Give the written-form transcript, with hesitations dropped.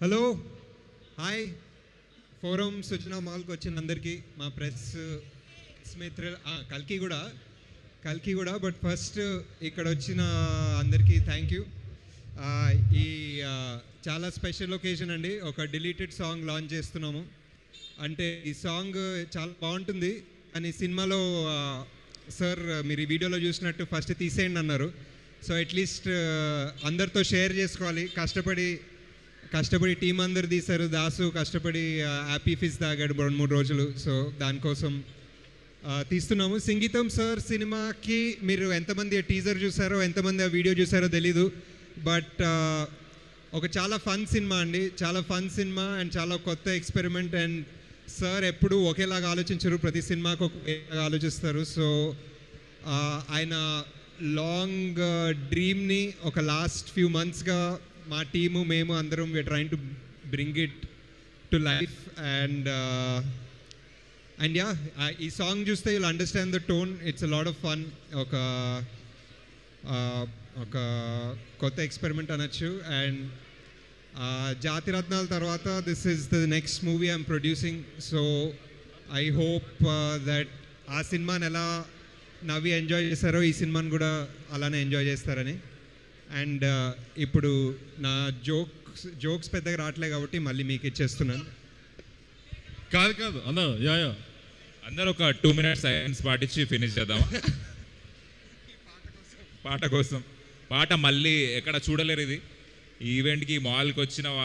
Hello hi forum సూచన మాల్కి వచ్చిన అందరికీ మా ప్రెస్ మిత్రులు కల్కి కూడా బట్ ఫస్ట్ ఇక్కడ వచ్చిన అందరికీ థ్యాంక్ యూ. ఈ చాలా స్పెషల్ ఒకేషన్ అండి. ఒక డిలీటెడ్ సాంగ్ లాంచ్ చేస్తున్నాము. అంటే ఈ సాంగ్ చాలా బాగుంటుంది అని సినిమాలో సార్ మీరు ఈ వీడియోలో చూసినట్టు ఫస్ట్ తీసేయండి అన్నారు. సో అట్లీస్ట్ అందరితో షేర్ చేసుకోవాలి. కష్టపడి టీం అందరు తీశారు. దాసు కష్టపడి హ్యాపీ ఫిజ్ తాగాడు 2-3 రోజులు. సో దానికోసం తీస్తున్నాము. సంగీతం సార్ సినిమాకి మీరు ఎంతమంది టీజర్ చూసారో ఎంతమంది ఆ వీడియో చూసారో తెలీదు. బట్ ఒక చాలా ఫన్ సినిమా అండి. చాలా ఫన్ సినిమా అండ్ చాలా కొత్త ఎక్స్పెరిమెంట్. అండ్ సార్ ఎప్పుడు ఒకేలాగా ఆలోచించరు, ప్రతి సినిమాకు ఒకేలాగా ఆలోచిస్తారు. సో ఆయన లాంగ్ డ్రీమ్ని ఒక లాస్ట్ ఫ్యూ మంత్స్గా మా టీము మేము అందరం we're trying to bring it to life. And yeah ఈ సాంగ్ చూస్తే you'll understand the tone. It's a lot of fun. ఒక కొత్త ఎక్స్పెరిమెంట్ అనొచ్చు. అండ్ జాతిరత్నాల తర్వాత this is the next movie I'm producing. So I hope that ఆ సినిమాని ఎలా నవ్వి ఎంజాయ్ చేస్తారో ఈ సినిమాని కూడా అలానే ఎంజాయ్ చేస్తారని. అండ్ ఇప్పుడు నా జోక్స్ పెద్దగా రావట్లే కాబట్టి మళ్ళీ మీకు ఇచ్చేస్తున్నాను. కాదు అన్న యా అందరూ ఒక 2 minutes సైలెన్స్ పాటించి ఫినిష్ చేద్దామా? పాట కోసం పాట మళ్ళీ ఎక్కడ చూడలేరు. ఇది ఈవెంట్కి మాల్కి వచ్చిన వాళ్ళు